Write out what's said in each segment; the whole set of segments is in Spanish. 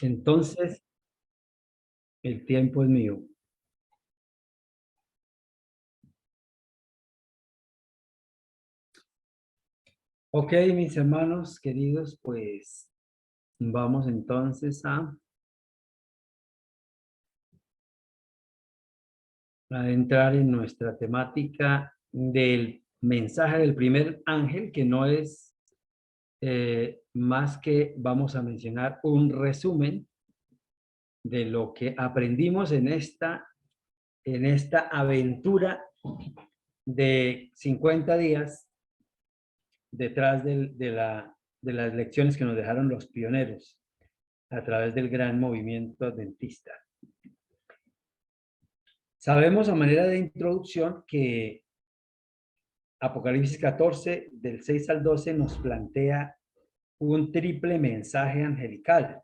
Entonces, el tiempo es mío. Ok, mis hermanos queridos, pues vamos entonces a entrar en nuestra temática del mensaje del primer ángel, que no es más que vamos a mencionar un resumen de lo que aprendimos en esta aventura de 50 días detrás de las lecciones que nos dejaron los pioneros a través del gran movimiento adventista. Sabemos a manera de introducción que Apocalipsis 14, del 6 al 12, nos plantea un triple mensaje angelical.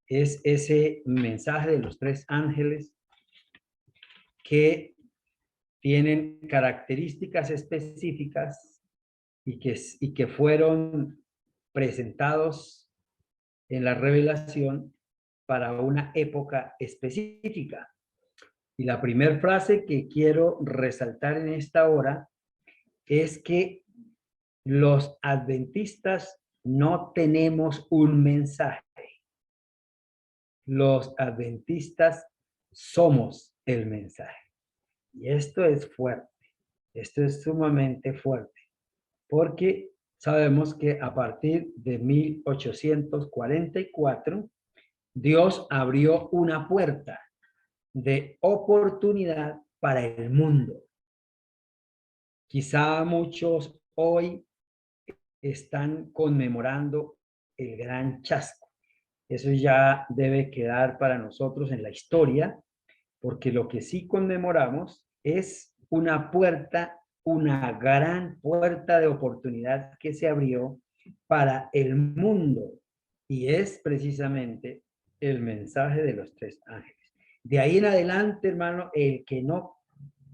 Es ese mensaje de los tres ángeles que tienen características específicas y que fueron presentados en la revelación para una época específica. Y la primera frase que quiero resaltar en esta hora es que los adventistas no tenemos un mensaje. Los adventistas somos el mensaje. Y esto es fuerte. Esto es sumamente fuerte. Porque sabemos que a partir de 1844, Dios abrió una puerta de oportunidad para el mundo. Quizá muchos hoy están conmemorando el gran chasco. Eso ya debe quedar para nosotros en la historia, porque lo que sí conmemoramos es una puerta, una gran puerta de oportunidad que se abrió para el mundo, y es precisamente el mensaje de los tres ángeles. De ahí en adelante, hermano, el que no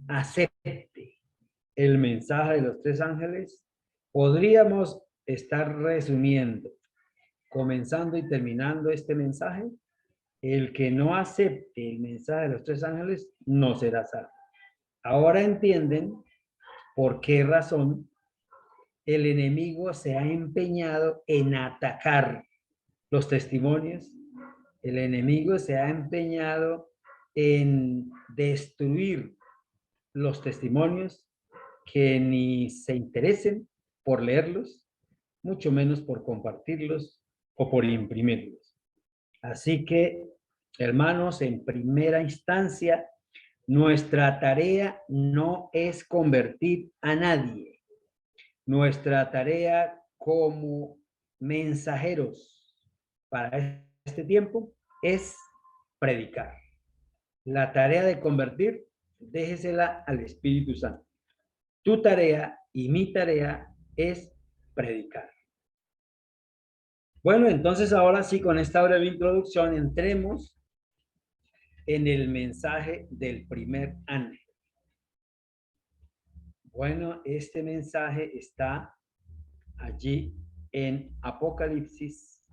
acepte el mensaje de los tres ángeles, podríamos estar resumiendo, comenzando y terminando este mensaje: el que no acepte el mensaje de los tres ángeles no será salvo. Ahora entienden por qué razón el enemigo se ha empeñado en atacar los testimonios. El enemigo se ha empeñado en destruir los testimonios, que ni se interesen por leerlos, mucho menos por compartirlos o por imprimirlos. Así que, hermanos, en primera instancia, nuestra tarea no es convertir a nadie. Nuestra tarea como mensajeros para este tiempo es predicar. La tarea de convertir, déjesela al Espíritu Santo. Tu tarea y mi tarea es predicar. Bueno, entonces ahora sí, con esta breve introducción, entremos en el mensaje del primer ángel. Bueno, este mensaje está allí en Apocalipsis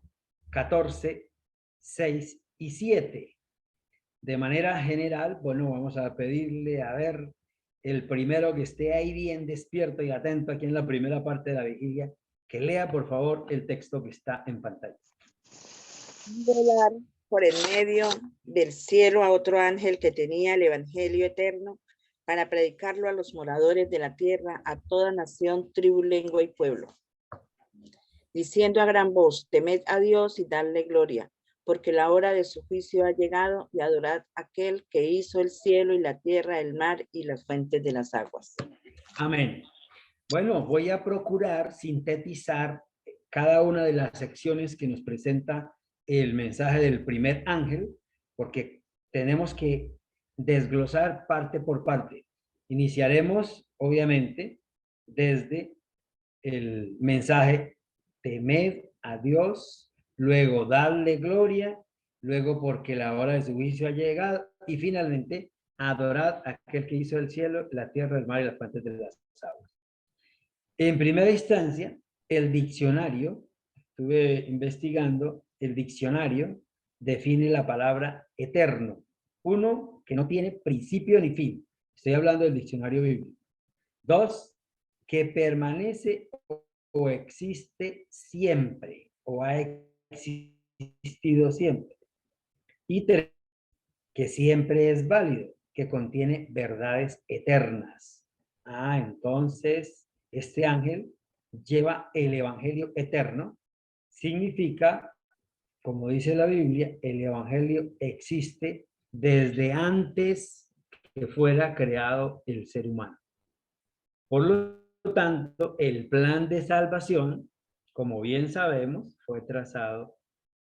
14, 6 y 7. De manera general, bueno, vamos a pedirle a ver el primero que esté ahí bien despierto y atento aquí en la primera parte de la vigilia, que lea por favor el texto que está en pantalla. Volar por el medio del cielo a otro ángel que tenía el evangelio eterno para predicarlo a los moradores de la tierra, a toda nación, tribu, lengua y pueblo, diciendo a gran voz: temed a Dios y dadle gloria, porque la hora de su juicio ha llegado, y adorad a aquel que hizo el cielo y la tierra, el mar y las fuentes de las aguas. Amén. Bueno, voy a procurar sintetizar cada una de las secciones que nos presenta el mensaje del primer ángel, porque tenemos que desglosar parte por parte. Iniciaremos, obviamente, desde el mensaje: temed a Dios, luego darle gloria, luego porque la hora de su juicio ha llegado, y finalmente adorad a aquel que hizo el cielo, la tierra, el mar y las fuentes de las aguas. En primera instancia, el diccionario, estuve investigando, el diccionario define la palabra eterno. Uno, que no tiene principio ni fin. Estoy hablando del diccionario bíblico. Dos, que permanece o existe siempre o ha existido siempre. Y tres, que siempre es válido, que contiene verdades eternas. Entonces, este ángel lleva el evangelio eterno. Significa, como dice la Biblia, el evangelio existe desde antes que fuera creado el ser humano. Por lo tanto, el plan de salvación, como bien sabemos, fue trazado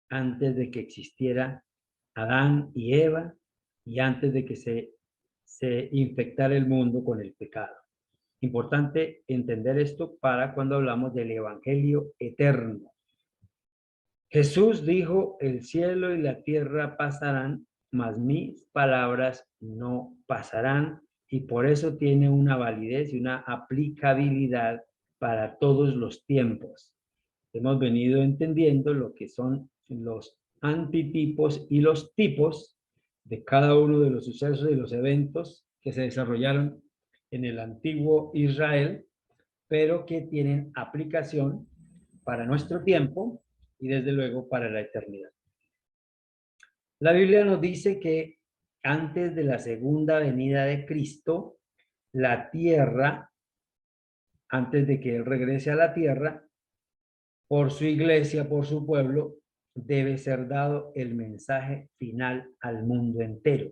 antes de que existiera Adán y Eva y antes de que se infectara el mundo con el pecado. Importante entender esto para cuando hablamos del evangelio eterno. Jesús dijo, el cielo y la tierra pasarán, mas mis palabras no pasarán, y por eso tiene una validez y una aplicabilidad para todos los tiempos. Hemos venido entendiendo lo que son los antitipos y los tipos de cada uno de los sucesos y los eventos que se desarrollaron en el antiguo Israel, pero que tienen aplicación para nuestro tiempo y desde luego para la eternidad. La Biblia nos dice que antes de la segunda venida de Cristo, la tierra, antes de que Él regrese a la tierra, por su iglesia, por su pueblo, debe ser dado el mensaje final al mundo entero.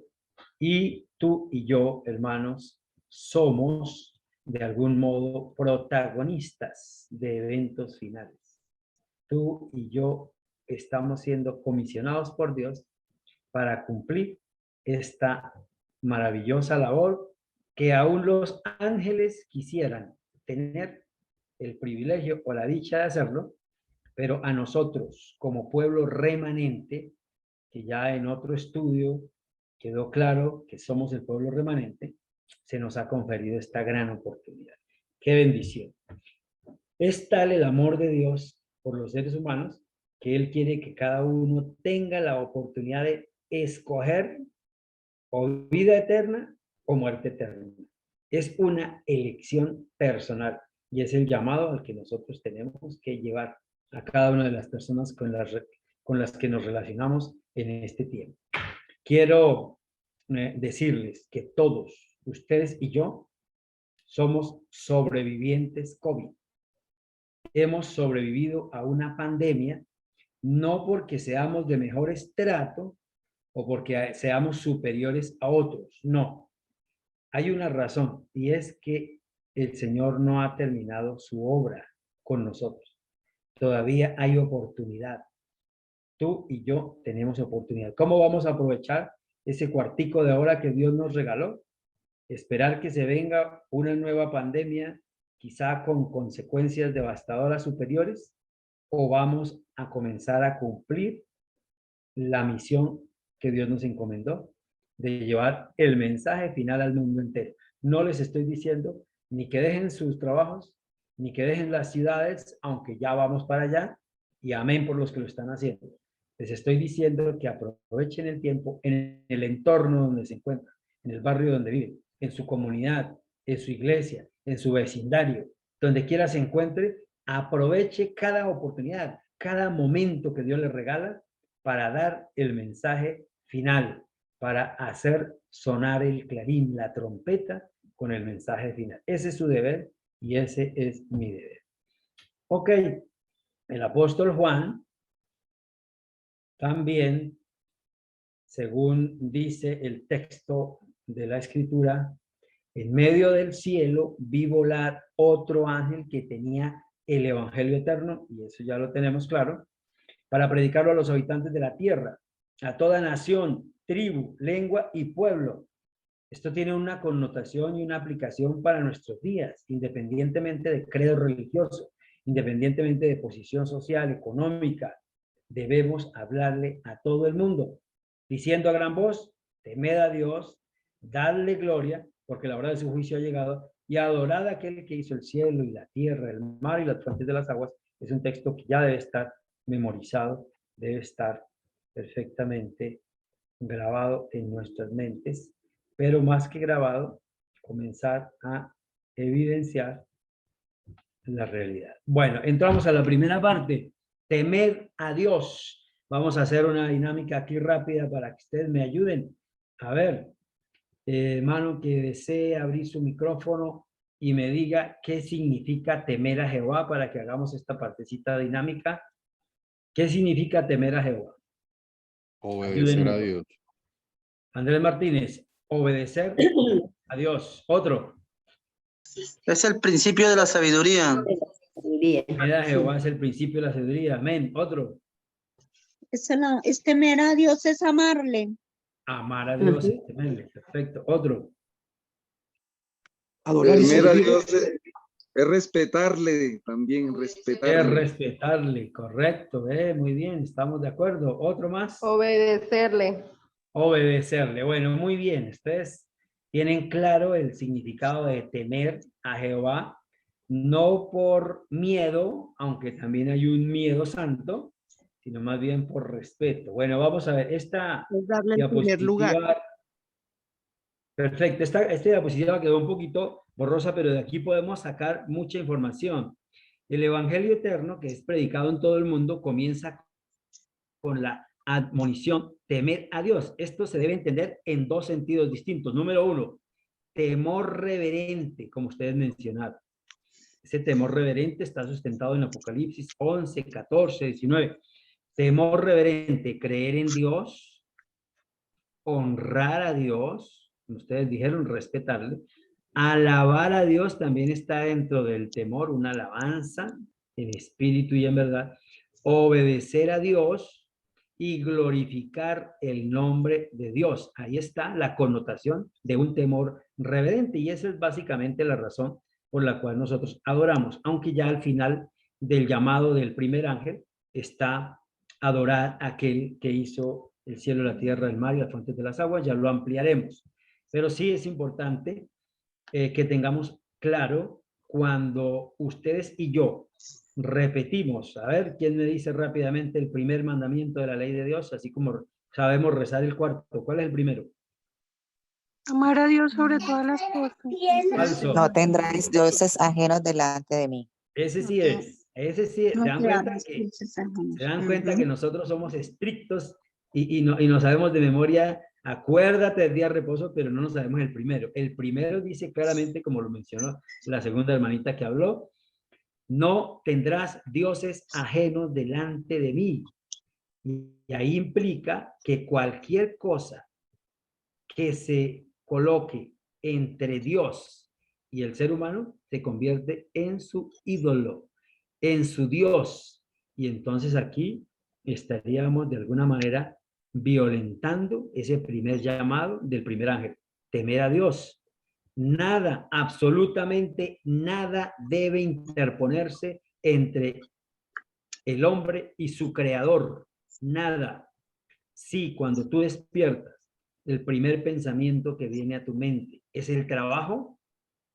Y tú y yo, hermanos, somos de algún modo protagonistas de eventos finales. Tú y yo estamos siendo comisionados por Dios para cumplir esta maravillosa labor que aún los ángeles quisieran tener el privilegio o la dicha de hacerlo, pero a nosotros como pueblo remanente, que ya en otro estudio quedó claro que somos el pueblo remanente, se nos ha conferido esta gran oportunidad. ¡Qué bendición! Es tal el amor de Dios por los seres humanos que Él quiere que cada uno tenga la oportunidad de escoger o vida eterna o muerte eterna. Es una elección personal y es el llamado al que nosotros tenemos que llevar a cada una de las personas con las que nos relacionamos en este tiempo. Quiero decirles que todos, ustedes y yo, somos sobrevivientes COVID. Hemos sobrevivido a una pandemia, no porque seamos de mejor estrato o porque seamos superiores a otros, no. Hay una razón y es que el Señor no ha terminado su obra con nosotros. Todavía hay oportunidad. Tú y yo tenemos oportunidad. ¿Cómo vamos a aprovechar ese cuartico de hora que Dios nos regaló? Esperar que se venga una nueva pandemia, quizá con consecuencias devastadoras superiores, o vamos a comenzar a cumplir la misión que Dios nos encomendó de llevar el mensaje final al mundo entero. No les estoy diciendo ni que dejen sus trabajos, ni que dejen las ciudades, aunque ya vamos para allá, y amén por los que lo están haciendo. Les estoy diciendo que aprovechen el tiempo en el entorno donde se encuentran, en el barrio donde viven, en su comunidad, en su iglesia, en su vecindario, donde quiera se encuentre, aproveche cada oportunidad, cada momento que Dios le regala para dar el mensaje final, para hacer sonar el clarín, la trompeta, con el mensaje final. Ese es su deber y ese es mi deber. Ok, el apóstol Juan también, según dice el texto de la Escritura, en medio del cielo vi volar otro ángel que tenía el evangelio eterno, y eso ya lo tenemos claro, para predicarlo a los habitantes de la tierra, a toda nación, tribu, lengua y pueblo. Esto tiene una connotación y una aplicación para nuestros días, independientemente de credo religioso, independientemente de posición social, económica. Debemos hablarle a todo el mundo, diciendo a gran voz, temed a Dios, dadle gloria, porque la hora de su juicio ha llegado, y adorad a aquel que hizo el cielo y la tierra, el mar y las fuentes de las aguas. Es un texto que ya debe estar memorizado, debe estar perfectamente grabado en nuestras mentes, pero más que grabado, comenzar a evidenciar la realidad. Bueno, entramos a la primera parte, temer a Dios. Vamos a hacer una dinámica aquí rápida para que ustedes me ayuden. A ver, hermano que desee abrir su micrófono y me diga qué significa temer a Jehová para que hagamos esta partecita dinámica. ¿Qué significa temer a Jehová? Obedecer a Ayúdenme. Dios. Andrés Martínez, obedecer a Dios. Otro. Es el principio de la sabiduría. Temer a Jehová es el principio de la sabiduría. Amén. Otro. Es temer a Dios, es amarle. Amar a Dios es temerle. Perfecto. Otro. Adorar y Temer a servir. Dios es respetarle también, Es respetarle. respetarle. Correcto. Muy bien. Estamos de acuerdo. Otro más. Obedecerle. Obedecerle. Bueno, muy bien. Ustedes tienen claro el significado de temer a Jehová, no por miedo, aunque también hay un miedo santo, sino más bien por respeto. Bueno, vamos a ver, esta Es darle el primer lugar. diapositiva, perfecto, esta diapositiva quedó un poquito borrosa, pero de aquí podemos sacar mucha información. El Evangelio eterno, que es predicado en todo el mundo, comienza con la admonición, temer a Dios. Esto se debe entender en dos sentidos distintos. Número uno, temor reverente, como ustedes mencionaron. Ese temor reverente está sustentado en Apocalipsis 11, 14, 19. Temor reverente, creer en Dios, honrar a Dios, como ustedes dijeron, respetarle. Alabar a Dios también está dentro del temor, una alabanza en espíritu y en verdad. Obedecer a Dios y glorificar el nombre de Dios. Ahí está la connotación de un temor reverente y esa es básicamente la razón por la cual nosotros adoramos, aunque ya al final del llamado del primer ángel está adorar a aquel que hizo el cielo, la tierra, el mar y las fuentes de las aguas, ya lo ampliaremos. Pero sí es importante que tengamos claro cuando ustedes y yo repetimos, a ver, ¿quién me dice rápidamente el primer mandamiento de la ley de Dios? Así como sabemos rezar el cuarto. ¿Cuál es el primero? Amar a Dios sobre todas las cosas. Falso. No tendrás dioses ajenos delante de mí. Ese sí es. Ese sí es. No ¿Se dan te cuenta hagas que, dioses ajenos. se dan cuenta que nosotros somos estrictos y no sabemos de memoria? Acuérdate del día de reposo, pero no nos sabemos el primero. El primero dice claramente, como lo mencionó la segunda hermanita que habló, no tendrás dioses ajenos delante de mí. Y ahí implica que cualquier cosa que se coloque entre Dios y el ser humano se convierte en su ídolo, en su Dios. Y entonces aquí estaríamos de alguna manera violentando ese primer llamado del primer ángel, temer a Dios. Nada, absolutamente nada debe interponerse entre el hombre y su creador. Nada. Sí, cuando tú despiertas, el primer pensamiento que viene a tu mente es el trabajo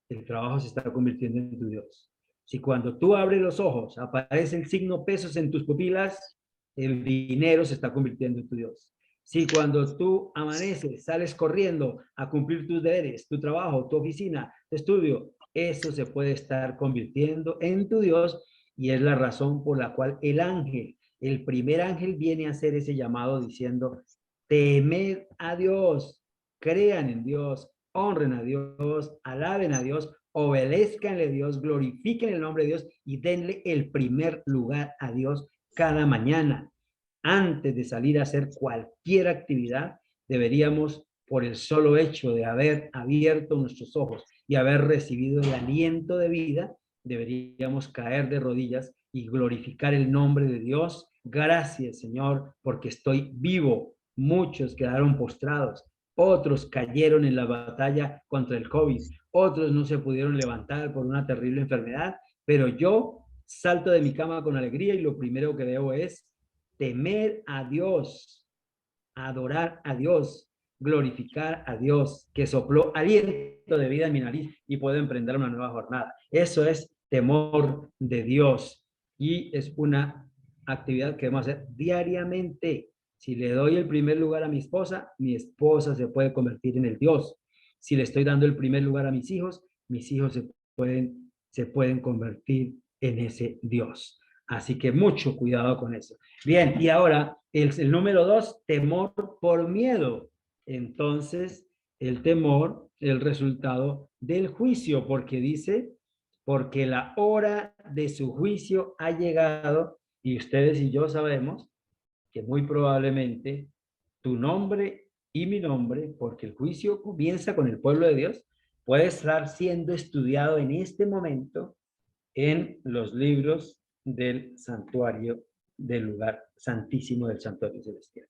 se está convirtiendo en tu Dios. Si cuando tú abres los ojos aparece el signo pesos en tus pupilas, el dinero se está convirtiendo en tu Dios. Si cuando tú amaneces, sales corriendo a cumplir tus deberes, tu trabajo, tu oficina, tu estudio, eso se puede estar convirtiendo en tu Dios y es la razón por la cual el primer ángel viene a hacer ese llamado diciendo, temed a Dios, crean en Dios, honren a Dios, alaben a Dios, obedezcanle a Dios, glorifiquen el nombre de Dios y denle el primer lugar a Dios cada mañana. Antes de salir a hacer cualquier actividad, deberíamos, por el solo hecho de haber abierto nuestros ojos y haber recibido el aliento de vida, deberíamos caer de rodillas y glorificar el nombre de Dios. Gracias, Señor, porque estoy vivo. Muchos quedaron postrados, otros cayeron en la batalla contra el COVID, otros no se pudieron levantar por una terrible enfermedad, pero yo salto de mi cama con alegría y lo primero que veo es temer a Dios, adorar a Dios, glorificar a Dios, que sopló aliento de vida en mi nariz y puedo emprender una nueva jornada. Eso es temor de Dios y es una actividad que debemos hacer diariamente. Si le doy el primer lugar a mi esposa se puede convertir en el Dios. Si le estoy dando el primer lugar a mis hijos se pueden convertir en ese Dios. Así que mucho cuidado con eso. Bien, y ahora el número 2, temor por miedo. Entonces, el temor, el resultado del juicio, porque dice, porque la hora de su juicio ha llegado, y ustedes y yo sabemos que muy probablemente tu nombre y mi nombre, porque el juicio comienza con el pueblo de Dios, puede estar siendo estudiado en este momento en los libros del santuario, del lugar santísimo del santuario celestial.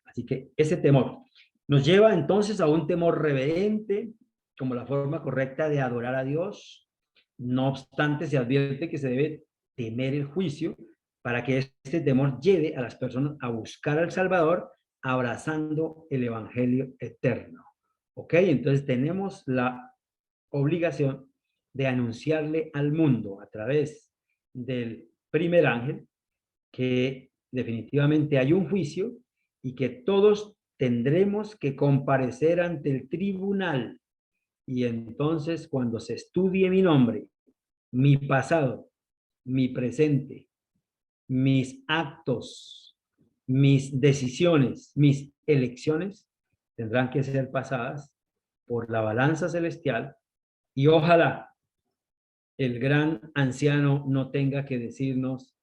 Así que ese temor nos lleva entonces a un temor reverente, como la forma correcta de adorar a Dios. No obstante, se advierte que se debe temer el juicio para que este temor lleve a las personas a buscar al Salvador abrazando el evangelio eterno. ¿Ok? Entonces tenemos la obligación de anunciarle al mundo a través del primer ángel que definitivamente hay un juicio y que todos tendremos que comparecer ante el tribunal. Y entonces cuando se estudie mi nombre, mi pasado, mi presente, mis actos, mis decisiones, mis elecciones, tendrán que ser pasadas por la balanza celestial y ojalá el gran anciano no tenga que decirnos,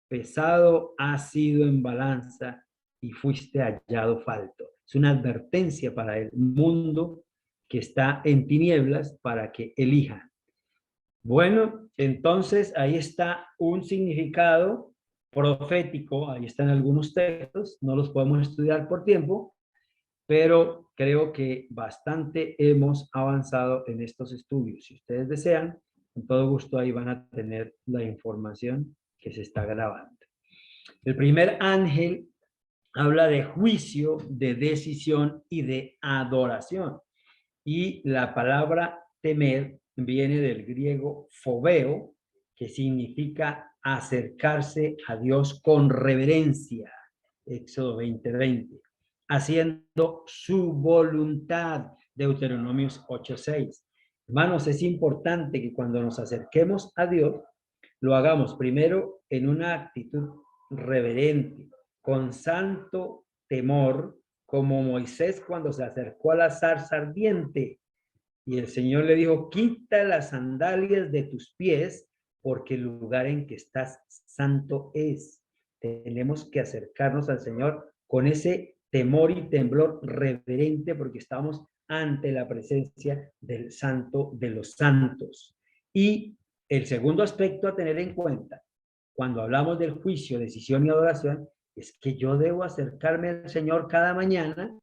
pesado has sido en balanza y fuiste hallado falto. Es una advertencia para el mundo que está en tinieblas para que elija. Bueno, entonces ahí está un significado profético, ahí están algunos textos, no los podemos estudiar por tiempo, pero creo que bastante hemos avanzado en estos estudios. Si ustedes desean, con todo gusto ahí van a tener la información que se está grabando. El primer ángel habla de juicio, de decisión y de adoración. Y la palabra temer viene del griego phobeo, que significa acercarse a Dios con reverencia. Éxodo 20:20. Haciendo su voluntad. Deuteronomios 8:6. Hermanos, es importante que cuando nos acerquemos a Dios, lo hagamos primero en una actitud reverente, con santo temor, como Moisés cuando se acercó a la zarza ardiente. Y el Señor le dijo, quita las sandalias de tus pies, porque el lugar en que estás santo es. Tenemos que acercarnos al Señor con ese temor y temblor reverente, porque estamos ante la presencia del Santo de los Santos. Y el segundo aspecto a tener en cuenta, cuando hablamos del juicio, decisión y adoración, es que yo debo acercarme al Señor cada mañana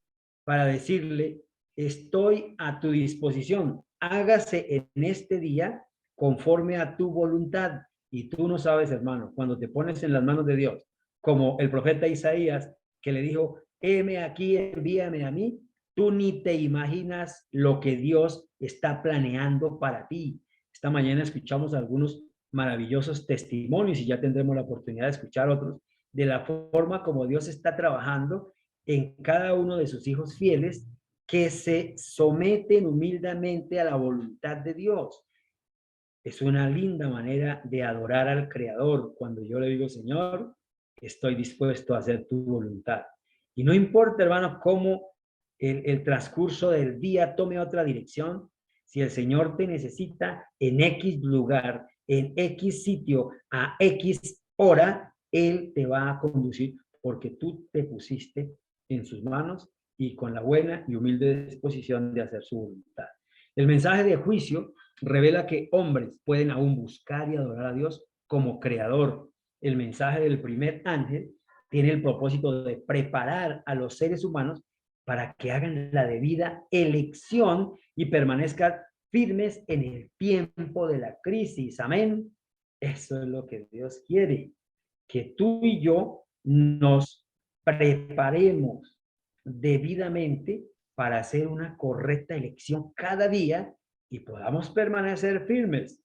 para decirle, estoy a tu disposición, hágase en este día conforme a tu voluntad. Y tú no sabes, hermano, cuando te pones en las manos de Dios, como el profeta Isaías, que le dijo, heme aquí, envíame a mí, tú ni te imaginas lo que Dios está planeando para ti. Esta mañana escuchamos algunos maravillosos testimonios y ya tendremos la oportunidad de escuchar otros, de la forma como Dios está trabajando en cada uno de sus hijos fieles que se someten humildemente a la voluntad de Dios. Es una linda manera de adorar al Creador cuando yo le digo, Señor, estoy dispuesto a hacer tu voluntad. Y no importa, hermanos, cómo el transcurso del día tome otra dirección, si el Señor te necesita en X lugar, en X sitio, a X hora, Él te va a conducir porque tú te pusiste en sus manos y con la buena y humilde disposición de hacer su voluntad. El mensaje de juicio revela que hombres pueden aún buscar y adorar a Dios como creador. El mensaje del primer ángel tiene el propósito de preparar a los seres humanos para que hagan la debida elección y permanezcan firmes en el tiempo de la crisis. Amén. Eso es lo que Dios quiere, que tú y yo nos preparemos debidamente para hacer una correcta elección cada día y podamos permanecer firmes.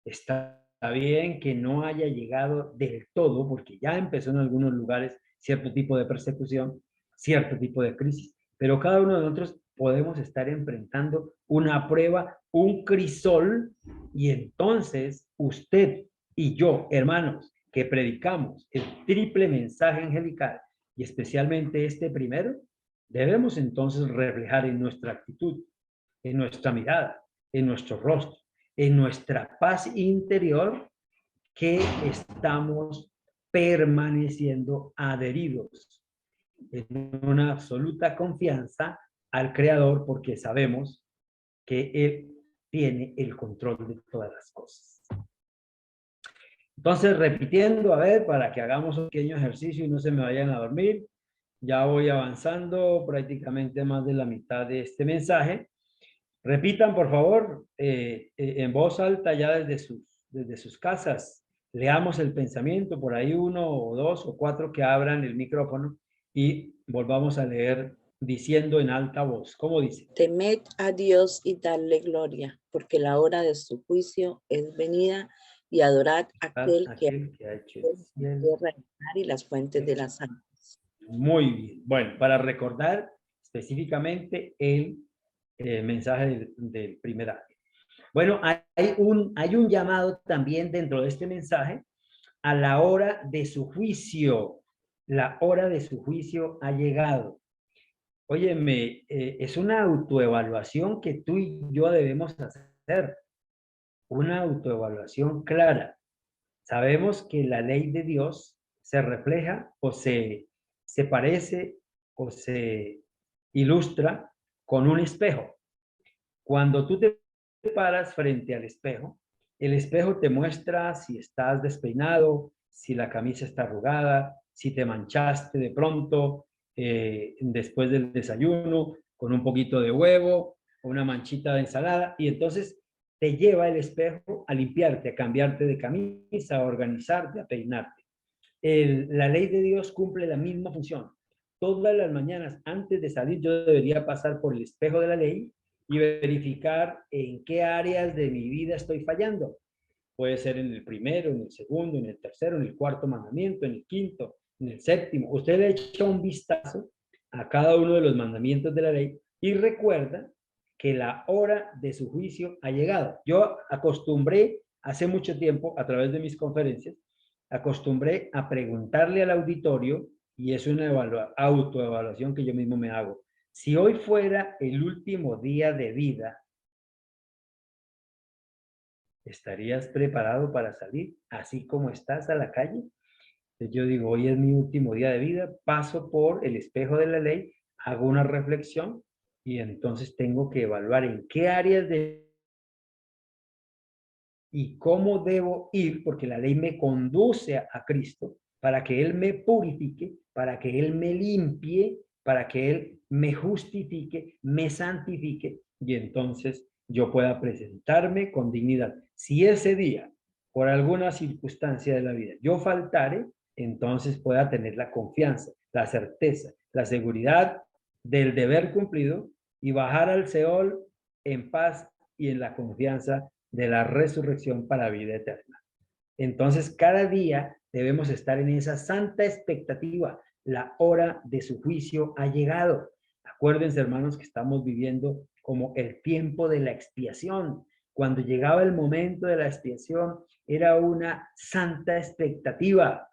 Está bien que no haya llegado del todo, porque ya empezó en algunos lugares cierto tipo de persecución, cierto tipo de crisis, pero cada uno de nosotros podemos estar enfrentando una prueba, un crisol, y entonces usted y yo, hermanos, que predicamos el triple mensaje angelical, y especialmente este primero, debemos entonces reflejar en nuestra actitud, en nuestra mirada, en nuestro rostro, en nuestra paz interior, que estamos permaneciendo adheridos en una absoluta confianza al Creador, porque sabemos que Él tiene el control de todas las cosas. Entonces, repitiendo, a ver, para que hagamos un pequeño ejercicio y no se me vayan a dormir, ya voy avanzando prácticamente más de la mitad de este mensaje. Repitan, por favor, en voz alta ya desde sus casas. Leamos el pensamiento, por ahí 1 o 2 o 4 que abran el micrófono y volvamos a leer diciendo en alta voz. ¿Cómo dice? Temed a Dios y dadle gloria, porque la hora de su juicio es venida, y adorad a aquel que ha hecho la tierra y las fuentes de las aguas. Muy bien. Bueno, para recordar específicamente el mensaje del primer año. Bueno, hay un llamado también dentro de este mensaje a la hora de su juicio. La hora de su juicio ha llegado. Óyeme, es una autoevaluación que tú y yo debemos hacer. Una autoevaluación clara. Sabemos que la ley de Dios se refleja o se parece o se ilustra con un espejo. Cuando tú te paras frente al espejo, el espejo te muestra si estás despeinado, si la camisa está arrugada, si te manchaste de pronto después del desayuno con un poquito de huevo o una manchita de ensalada, y entonces te lleva el espejo a limpiarte, a cambiarte de camisa, a organizarte, a peinarte. La ley de Dios cumple la misma función. Todas las mañanas antes de salir yo debería pasar por el espejo de la ley y verificar en qué áreas de mi vida estoy fallando. Puede ser en el primero, en el segundo, en el tercero, en el cuarto mandamiento, en el quinto, en el séptimo. Usted le echa un vistazo a cada uno de los mandamientos de la ley y recuerda que la hora de su juicio ha llegado. Yo acostumbré hace mucho tiempo, a través de mis conferencias, acostumbré a preguntarle al auditorio, y es una autoevaluación que yo mismo me hago. Si hoy fuera el último día de vida, ¿estarías preparado para salir así como estás a la calle? Entonces yo digo, hoy es mi último día de vida, paso por el espejo de la ley, hago una reflexión y entonces tengo que evaluar en qué áreas y cómo debo ir, porque la ley me conduce a Cristo para que Él me purifique, para que Él me limpie, para que Él me justifique, me santifique, y entonces yo pueda presentarme con dignidad. Si ese día, por alguna circunstancia de la vida, yo faltare, entonces pueda tener la confianza, la certeza, la seguridad del deber cumplido y bajar al Seol en paz y en la confianza de la resurrección para vida eterna. Entonces, cada día debemos estar en esa santa expectativa. La hora de su juicio ha llegado. Acuérdense, hermanos, que estamos viviendo como el tiempo de la expiación. Cuando llegaba el momento de la expiación, era una santa expectativa.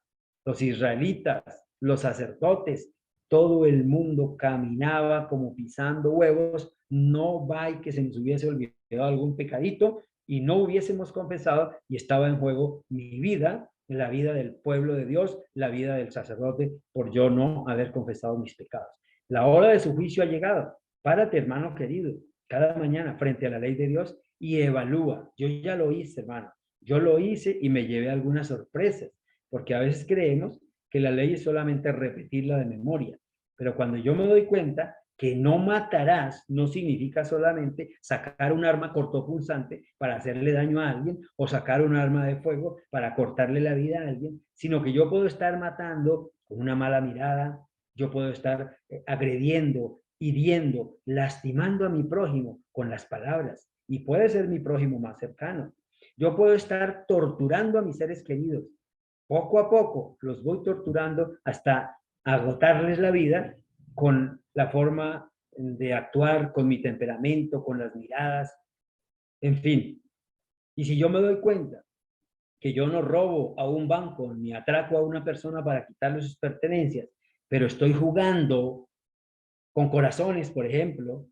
Los israelitas, los sacerdotes, todo el mundo caminaba como pisando huevos. No va y que se nos hubiese olvidado algún pecadito y no hubiésemos confesado, y estaba en juego mi vida, la vida del pueblo de Dios, la vida del sacerdote, por yo no haber confesado mis pecados. La hora de su juicio ha llegado. Párate, hermano querido, cada mañana frente a la ley de Dios y evalúa. Yo ya lo hice, hermano. Yo lo hice y me llevé algunas sorpresas, porque a veces creemos que la ley es solamente repetirla de memoria, pero cuando yo me doy cuenta que no matarás no significa solamente sacar un arma cortopunzante para hacerle daño a alguien o sacar un arma de fuego para cortarle la vida a alguien, sino que yo puedo estar matando con una mala mirada, yo puedo estar agrediendo, hiriendo, lastimando a mi prójimo con las palabras, y puede ser mi prójimo más cercano. Yo puedo estar torturando a mis seres queridos. Poco a poco los voy torturando hasta agotarles la vida, con la forma de actuar, con mi temperamento, con las miradas, en fin. Y si yo me doy cuenta que yo no robo a un banco ni atraco a una persona para quitarle sus pertenencias, pero estoy jugando con corazones, por ejemplo,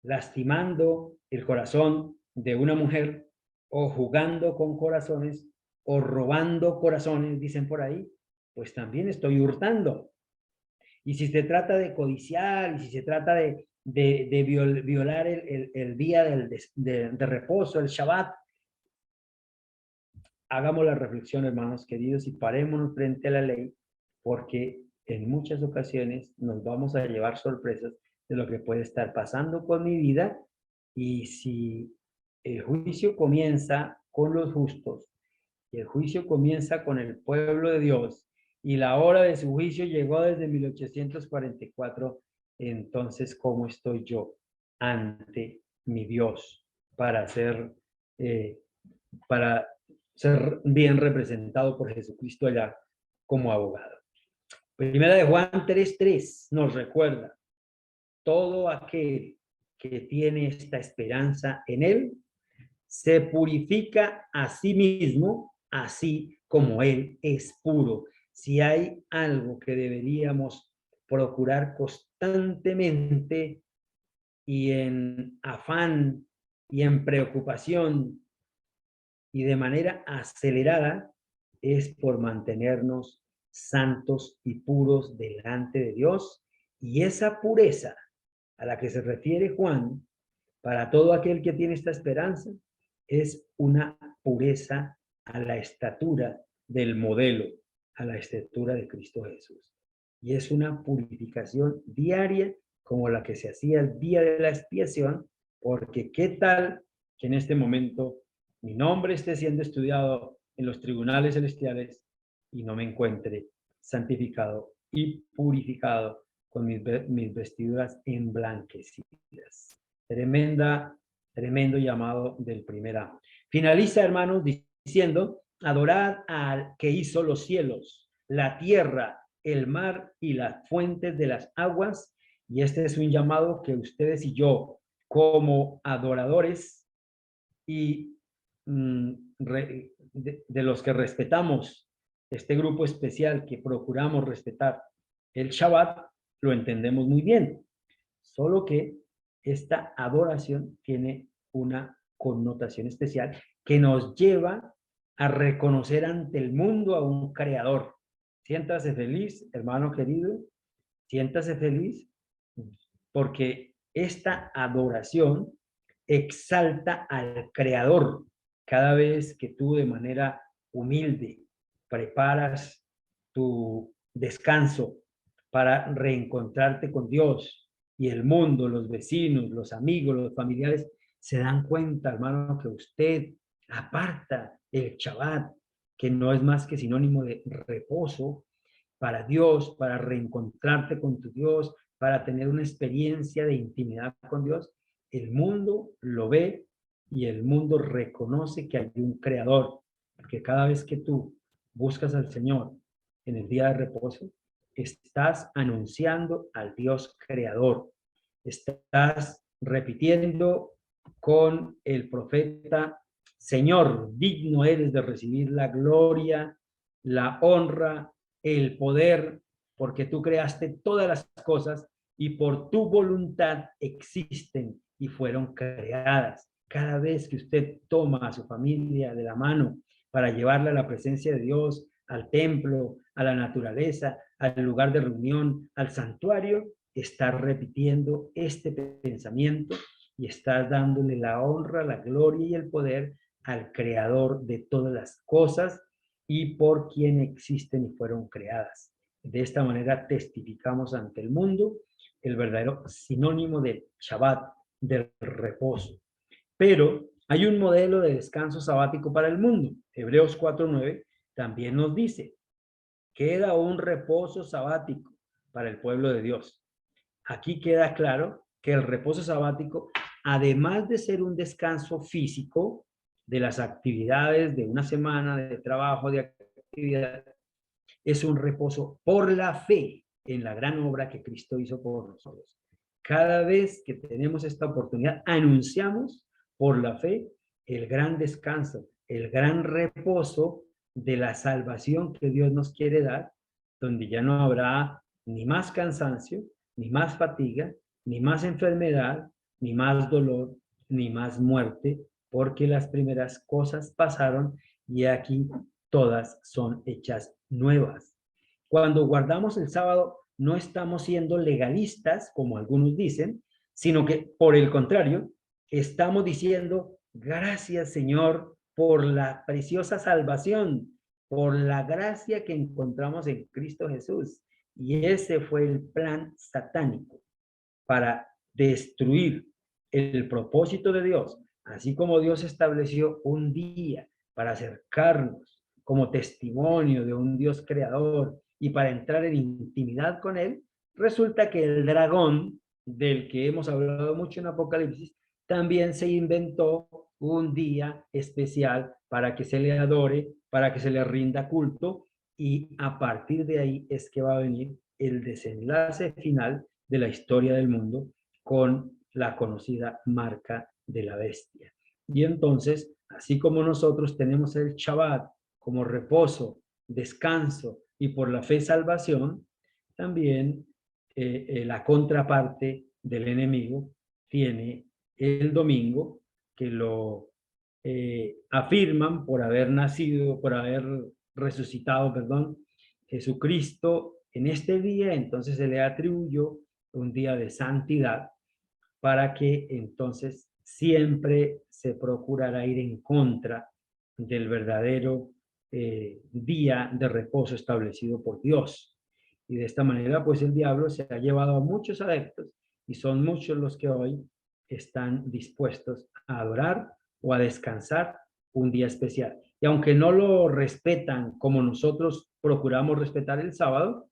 lastimando el corazón de una mujer, o jugando con corazones, o robando corazones, dicen por ahí, pues también estoy hurtando. Y si se trata de codiciar, y si se trata de violar el día de reposo, el Shabbat, hagamos la reflexión, hermanos queridos, y parémonos frente a la ley, porque en muchas ocasiones nos vamos a llevar sorpresas de lo que puede estar pasando con mi vida. Y si el juicio comienza con los justos, y el juicio comienza con el pueblo de Dios, y la hora de su juicio llegó desde 1844, entonces, ¿cómo estoy yo ante mi Dios para para ser bien representado por Jesucristo allá como abogado? Primera de Juan 3:3 nos recuerda: todo aquel que tiene esta esperanza en él se purifica a sí mismo, así como él es puro. Si hay algo que deberíamos procurar constantemente y en afán y en preocupación y de manera acelerada, es por mantenernos santos y puros delante de Dios. Y esa pureza a la que se refiere Juan, para todo aquel que tiene esta esperanza, es una pureza a la estatura del modelo, a la estatura de Cristo Jesús. Y es una purificación diaria como la que se hacía el día de la expiación, porque qué tal que en este momento mi nombre esté siendo estudiado en los tribunales celestiales y no me encuentre santificado y purificado con mis vestiduras emblanquecidas. Tremendo llamado del primer amo. Finaliza, hermanos, diciendo: adorad al que hizo los cielos, la tierra, el mar y las fuentes de las aguas. Y este es un llamado que ustedes y yo, como adoradores y de los que respetamos este grupo especial, que procuramos respetar el Shabbat, lo entendemos muy bien. Solo que esta adoración tiene una connotación especial que nos lleva a reconocer ante el mundo a un creador. Siéntase feliz, hermano querido, siéntase feliz, porque esta adoración exalta al creador. Cada vez que tú de manera humilde preparas tu descanso para reencontrarte con Dios, y el mundo, los vecinos, los amigos, los familiares se dan cuenta, hermano, que usted aparta el Shabbat, que no es más que sinónimo de reposo para Dios, para reencontrarte con tu Dios, para tener una experiencia de intimidad con Dios. El mundo lo ve y el mundo reconoce que hay un creador, porque cada vez que tú buscas al Señor en el día de reposo, estás anunciando al Dios creador. Estás repitiendo con el profeta: Señor, digno eres de recibir la gloria, la honra, el poder, porque tú creaste todas las cosas y por tu voluntad existen y fueron creadas. Cada vez que usted toma a su familia de la mano para llevarla a la presencia de Dios, al templo, a la naturaleza, al lugar de reunión, al santuario, está repitiendo este pensamiento y está dándole la honra, la gloria y el poder al creador de todas las cosas y por quien existen y fueron creadas. De esta manera testificamos ante el mundo el verdadero sinónimo del Shabbat, del reposo. Pero hay un modelo de descanso sabático para el mundo. Hebreos 4:9 también nos dice: queda un reposo sabático para el pueblo de Dios. Aquí queda claro que el reposo sabático, además de ser un descanso físico de las actividades de una semana de trabajo, de actividad, es un reposo por la fe, en la gran obra que Cristo hizo por nosotros. Cada vez que tenemos esta oportunidad, anunciamos por la fe el gran descanso, el gran reposo de la salvación que Dios nos quiere dar, donde ya no habrá ni más cansancio, ni más fatiga, ni más enfermedad, ni más dolor, ni más muerte, porque las primeras cosas pasaron y aquí todas son hechas nuevas. Cuando guardamos el sábado, no estamos siendo legalistas, como algunos dicen, sino que, por el contrario, estamos diciendo, gracias, Señor, por la preciosa salvación, por la gracia que encontramos en Cristo Jesús. Y ese fue el plan satánico para destruir el propósito de Dios, así como Dios estableció un día para acercarnos como testimonio de un Dios creador y para entrar en intimidad con Él. Resulta que el dragón, del que hemos hablado mucho en Apocalipsis, también se inventó un día especial para que se le adore, para que se le rinda culto, y a partir de ahí es que va a venir el desenlace final de la historia del mundo con la conocida marca de la bestia. Y entonces, así como nosotros tenemos el Shabbat como reposo, descanso y por la fe salvación, también la contraparte del enemigo tiene el domingo, que lo afirman por haber nacido, por haber resucitado, perdón, Jesucristo en este día. Entonces se le atribuyó un día de santidad para que entonces siempre se procurara ir en contra del verdadero día de reposo establecido por Dios. Y de esta manera, pues el diablo se ha llevado a muchos adeptos y son muchos los que hoy están dispuestos a adorar o a descansar un día especial. Y aunque no lo respetan como nosotros procuramos respetar el sábado,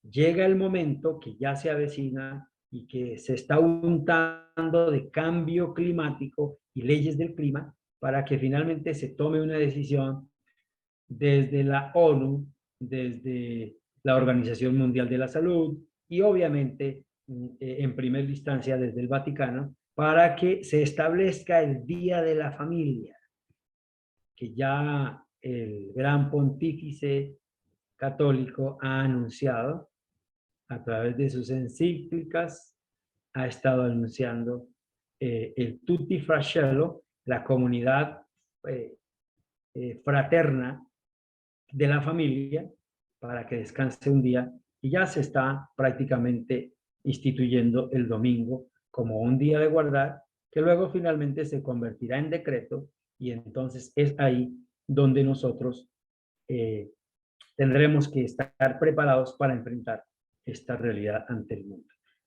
llega el momento que ya se avecina y que se está untando de cambio climático y leyes del clima para que finalmente se tome una decisión desde la ONU, desde la Organización Mundial de la Salud y obviamente en primera instancia desde el Vaticano, para que se establezca el Día de la Familia, que ya el gran pontífice católico ha anunciado a través de sus encíclicas, ha estado anunciando el Tutti Fratello, la comunidad fraterna de la familia, para que descanse un día, y ya se está prácticamente instituyendo el domingo como un día de guardar, que luego finalmente se convertirá en decreto, y entonces es ahí donde nosotros tendremos que estar preparados para enfrentar esta realidad ante el mundo.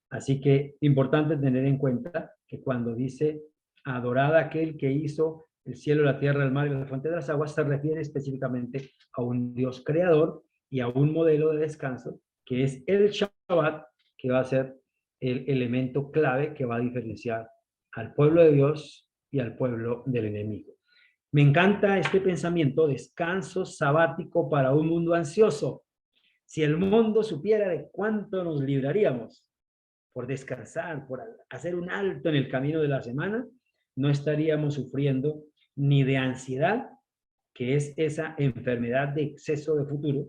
Así que importante tener en cuenta que cuando dice adorad a aquel que hizo el cielo, la tierra, el mar y la fuente de las aguas, se refiere específicamente a un Dios creador y a un modelo de descanso que es el Shabbat, que va a ser el elemento clave que va a diferenciar al pueblo de Dios y al pueblo del enemigo. Me encanta este pensamiento, descanso sabático para un mundo ansioso. Si el mundo supiera de cuánto nos libraríamos por descansar, por hacer un alto en el camino de la semana, no estaríamos sufriendo ni de ansiedad, que es esa enfermedad de exceso de futuro,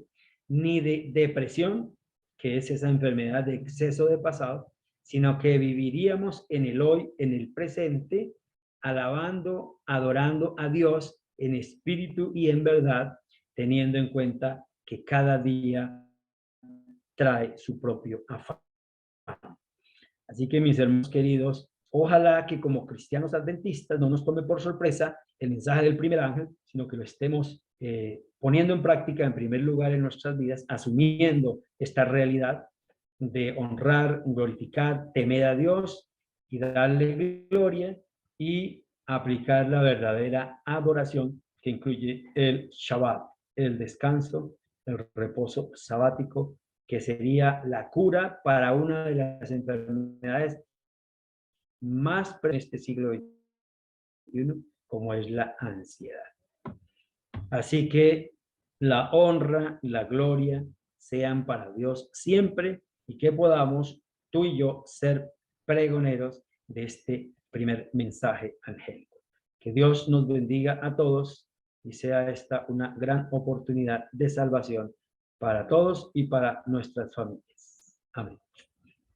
ni de depresión, que es esa enfermedad de exceso de pasado, sino que viviríamos en el hoy, en el presente, alabando, adorando a Dios en espíritu y en verdad, teniendo en cuenta que cada día trae su propio afán. Así que, mis hermanos queridos, ojalá que como cristianos adventistas no nos tome por sorpresa el mensaje del primer ángel, sino que lo estemos poniendo en práctica en primer lugar en nuestras vidas, asumiendo esta realidad de honrar, glorificar, temer a Dios y darle gloria y aplicar la verdadera adoración que incluye el Shabbat, el descanso, el reposo sabático, que sería la cura para una de las enfermedades más en este siglo XXI, como es la ansiedad. Así que la honra y la gloria sean para Dios siempre, y que podamos tú y yo ser pregoneros de este primer mensaje angélico. Que Dios nos bendiga a todos y sea esta una gran oportunidad de salvación para todos y para nuestras familias. Amén.